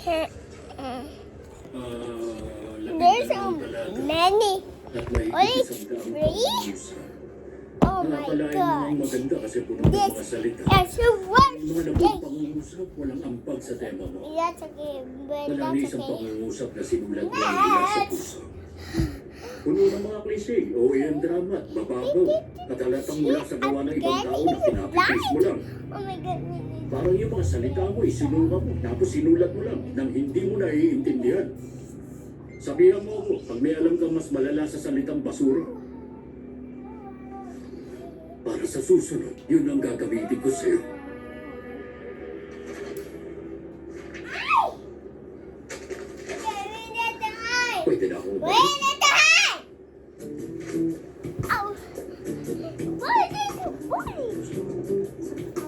There's so many. Only three? Oh my God. Maganda kasi puro This mga salita. is the worst Mga game. nagpapangungusap, walang ampag sa tema mo. That's a game, but Walang that's isang okay. pangungusap na sinulat mo ang mula sa puso. Puno ng mga klise, OAM drama at bababaw. At halatang mula sa gawa ng ibang tao na pinapipis mo lang. Oh my God. Parang yung mga salita mo, isinulat mo, tapos sinulat mo lang, nang hindi mo naiintindihan. Sabihan mo ako, pag may alam kang mas malala sa salitang basura, para sa susunod, yun ang gagamitin ko sa'yo. Pwede na akong Wait a time! Oh. What is it? What is it?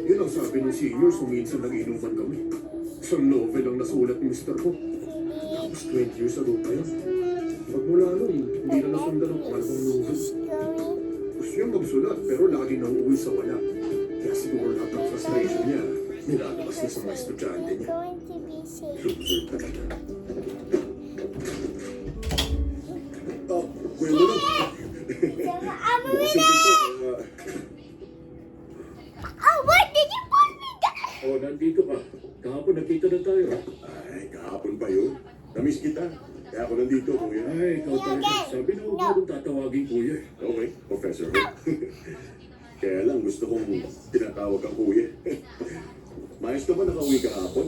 Yun ang sabi ng seniors kung minsan nag-inuman kami. Sa novel ang nasulat ni Mr. ko. Tapos 20 years ago pa yun. Pagmula nun, hindi na nasundan ang kwentong novel. Gusto niya magsulat pero lagi nang uwi sa wala. Kaya siguro lahat ng frustration niya, nilalabas niya sa mga estudyante niya. Going to be safe. Loser talaga. Oh, kuya mo lang. I'm Bukas moving yung pinto. Oh, what did you put me down? Oh, nandito ka. Kahapon nakita na tayo. Ay, kahapon pa yun. Namiss kita. Kaya ako nandito, kuya. Ay, ikaw talaga. Sabi na huwag mo akong tatawagin kuya. Okay, Professor. Kaya lang, gusto kong tinatawag kang kuya. Mayos ka ba nakauwi kahapon?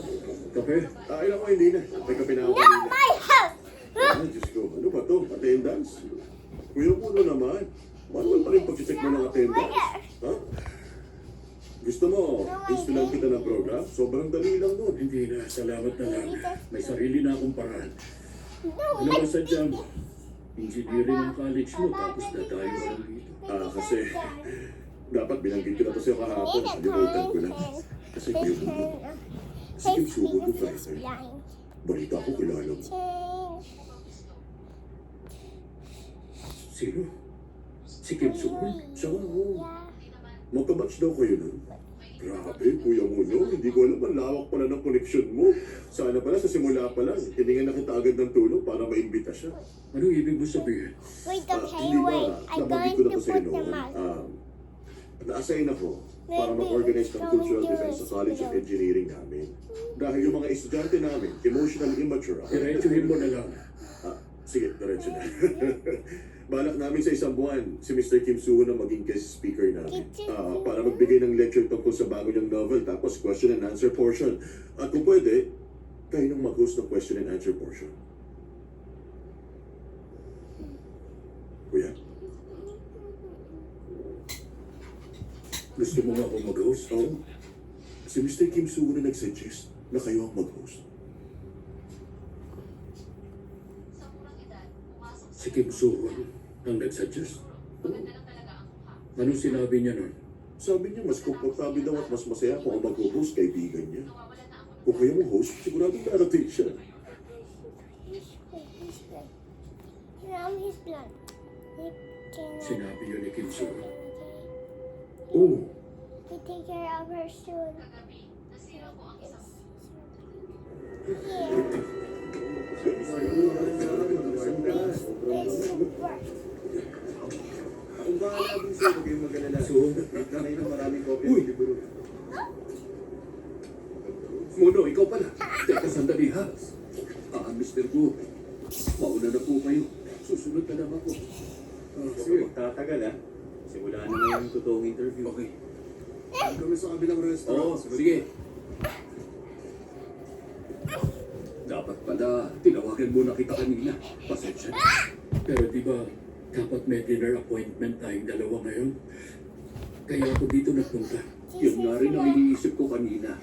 Kape? Ay, ako hindi na. May kape na ako Not kanina. my house! Ay, Diyos ko. Ano ba to? Attendance? Kuya Puno naman. Manual pa rin pag-check mo ng attendance. Ha? Gusto mo, inspilan kita ng program? Sobrang dali lang nun. Hindi na. Salamat na lang. May sarili na akong paraan. No, Ano ba sadya mo? Engineering ang college mo tapos dadayo ka lang dito. Kasi dapat binanggit ko na to sa'yo kahapon. Limutan ko lang. Kasi kuya Puno. Si Kim Sugo doon tayo sa'yo. Balita ko kilala mo. Sino? Si Kim Soo-hoon? Siya nga, oo. Magkabatch daw kayo nun. Grabe, kuya mo, no? Hindi ko alam, ang lawak pala ng connection mo. Sana pala, sa simula pa lang, hiningan na kita agad ng tulong para maimbita siya. Anong ibig mo sabihin? Wait, okay, Hindi ba, wait. I'm nabanggit going ko na to to sa'yo put them noon. out. Na-assign ako para mag-organize ng cultural defense sa College of Engineering namin. Dahil yung mga estudyante namin, emotionally immature ako. Diretsuhin mo na lang. Sige, diretso na. Balak namin sa isang buwan, si Mr. Kim Soo-hoon na maging guest speaker namin. Para magbigay ng lecture tungkol sa bago niyang novel, tapos question and answer portion. At kung pwede, kayo nang mag-host ng question and answer portion. Kuya? Gusto mo nga akong mag-host? Oo. Si Mr. Kim Soo-hoon na nag-suggest na kayo ang mag-host. Si Kim Soo-hoon ang nagsuggest? Anong sinabi niya nun? Sabi niya, mas komportable daw at mas masaya kung ang mag-host kaibigan niya. Kung kayo mo host, siguradong darating siya. His blood. Sinabi yun ni Kim Soo-hoon. Oo. We take care of her soon. Kung baka natin sa'yo, huwag kayong mag-alala. So, Kamay na maraming kopya Uy! ng libro. Mono, ikaw pala. Teka, sandali ha. Mr. Gu, mauna na po kayo. Susunod na lang ako. Sige, magtatagal ha. Simula na ngayon yung totoong interview. Okay. Kami sa kabilang restaurant. Oo, sige. Dapat pala, tinawagan mo na kita kanina. Pasensya. Pero di ba, dapat may dinner appointment tayong dalawa ngayon? Kaya ako dito nagpunta. Yun nga rin ang iniisip ko kanina.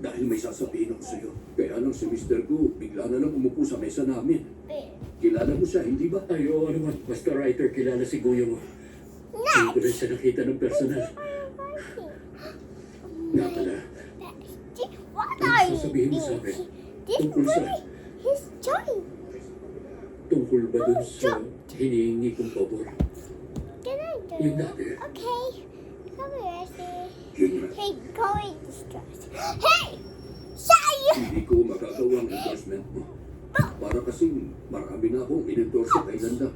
Dahil may sasabihin ako sa'yo. Kaya nang si Mr. Gu, bigla na lang umupo sa mesa namin. Kilala mo siya, hindi ba? Ay, oo naman. Basta writer, kilala si Guya mo. Hindi ko rin siya nakita ng personal. Nga pala, What ano are you sasabihin mo sa doing? akin? This Tungkol sa boy, he's joined. tungkol Tungkol ba dun sa hinihingi kong pabor? Can I do Yung it? dati. Okay. Come here, Ashley. Yun nga. Hey, go and distract. Hey! Say! Hindi ko magagawa ang endorsement mo. Para kasing marami na akong in-endorse kay Landa.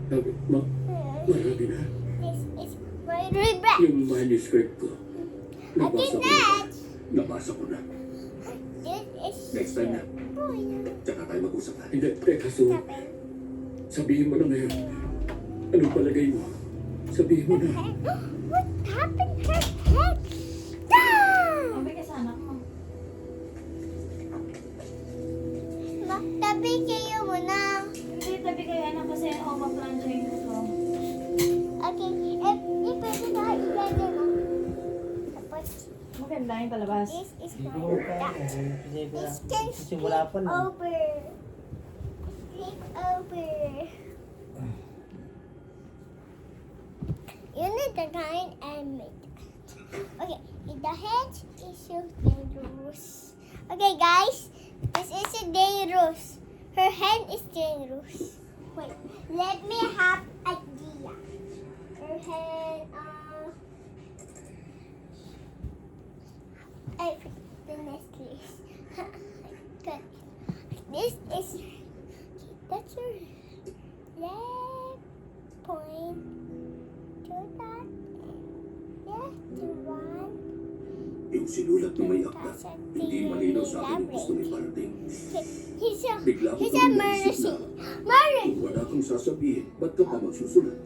Marami na. This is my regret. Yung manuscript ko. I Nabasa did ko na. that. Nabasa ko na. This is Next time na. boy. Tsaka tayo mag-usap na. Hindi, teka, so, Stop it. sabihin mo na ngayon. Anong palagay mo? Sabihin mo na. What happened to her head? Ah! Abay ka sa anak mo. Ma, tabi kayo muna. Hindi, tabi kayo anak kasi overplancha yung gusto. Okay, pwede na ilagay mo. Tapos, Maganda yung palabas. this is Hindi my ko kaya. duck. This can Simula pa lang. over. Flip over. You need the kind and make that. Okay, the head is so dangerous. Okay, guys, this is a dangerous. Her hand is dangerous. Wait, let me have idea. Her hand, I the next list. Good. This is that's your left point to that. Left to one. Yung sinulat na may akda, hindi malinaw sa akin yung gusto ni Barding. He's a Bigla ko he's a kang murder naisip na, scene. Murder. kung wala kang sasabihin, ba't ka pa magsusulat?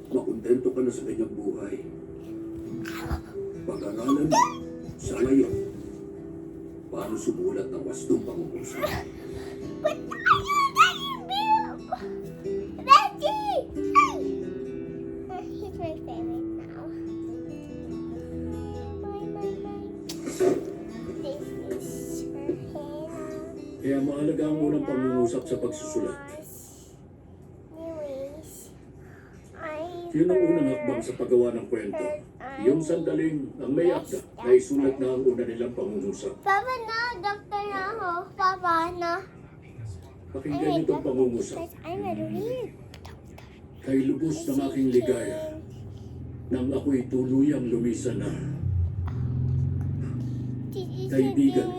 Makontento ka na sa kanyang buhay. Pag-aralan mo, sa ngayon, paano sumulat ng wastong pangungusap? But are you getting Bill? Reggie! Hey! He's my favorite now. My. This is her hand. Kaya mahalaga ang unang pangungusap sa pagsusulat. Anyways, Yun ang unang hakbang sa paggawa ng kwento. Yung sandaling ang may akda ay sulat na ang una nilang pangungusap. Papa na, doctor na ako. Papa na. Pakinggan itong pangungusap. I'm a real Kay lubos ng aking ligaya, nang ako'y tuluyang lumisan na. Kaibigan ko.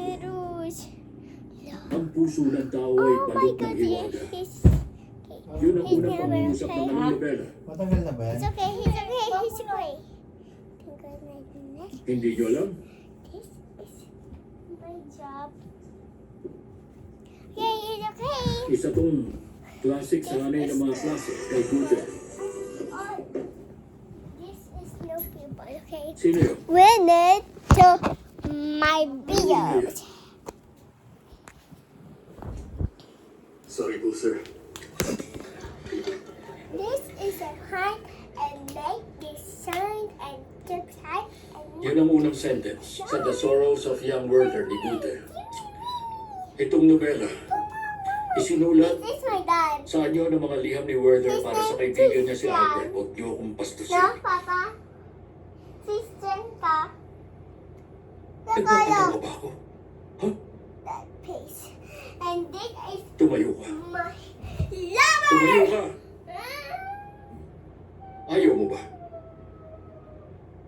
Ang puso ng tao ay Oh my balot ng God, hiwaga. he's Yun ang He's unang never pangungusap ng okay. mga nobela. Matagal na ba yan? It's okay, he's okay, he's okay. Think of my next. Hindi nyo alam? This is my job. Okay, he's okay. Isa tong classic sa hanay ng mga klase kay Guter. Oh, this is no people, okay? Sino yun? We need to my beard. Sorry po, sir. This is a hand and make this sound and subscribe and Yun ang unang sentence sa The Sorrows of Young Werther ni Guter. Itong nobela, isinulat This is my dad. sa anyo ng mga liham ni Werther para sa kaibigan niya si Albert. Huwag niyo akong pastusin. No, Papa. Sister ka. Nagpapatawa Tagalog. ba ako? Ha? That piece. And this is Tumayo ka. my Tumayo lover. ka. Ayaw mo ba?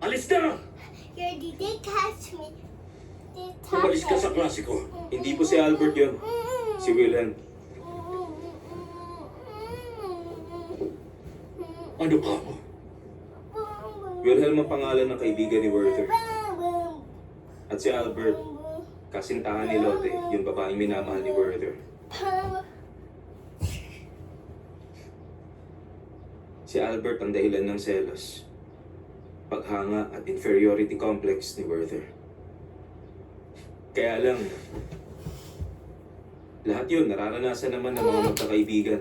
Alis na! Your did catch me. Umalis ka sa klase ko. Hindi po si Albert yun. Si Wilhelm. Ano ka mo? Wilhelm ang pangalan ng kaibigan ni Werther. At si Albert, kasintahan ni Lotte, yung babaeng minamahal ni Werther. Si Albert ang dahilan ng selos, paghanga at inferiority complex ni Werther. Kaya lang, lahat yun nararanasan naman ng mga magkakaibigan.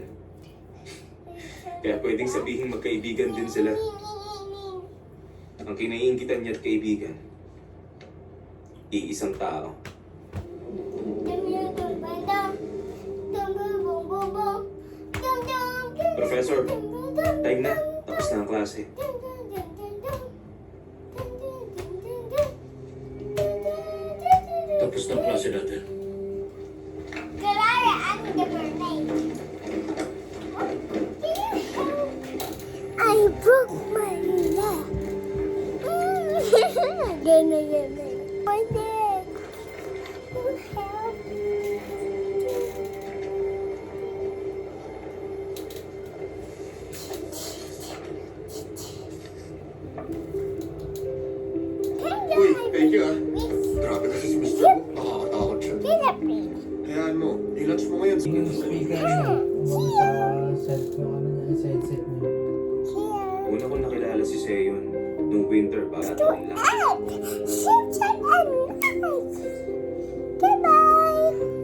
Kaya pwedeng sabihin magkaibigan din sila. Ang kinaiingitan niya at kaibigan, iisang tao. Professor, time na. Tapos na ang klase. Tapos na ang klase natin. Gana. Pwede. Help. Uy, thank you ah. Miss Grabe kasi si Mr. Wu. Nakakatakot siya. Philippines. Hayaan mo, i-lunch mo ngayon. Yung speaker niya, sa cellphone, ano niya, sa headset niya. Here. Una ko nakilala si Seyon nung winter pa. To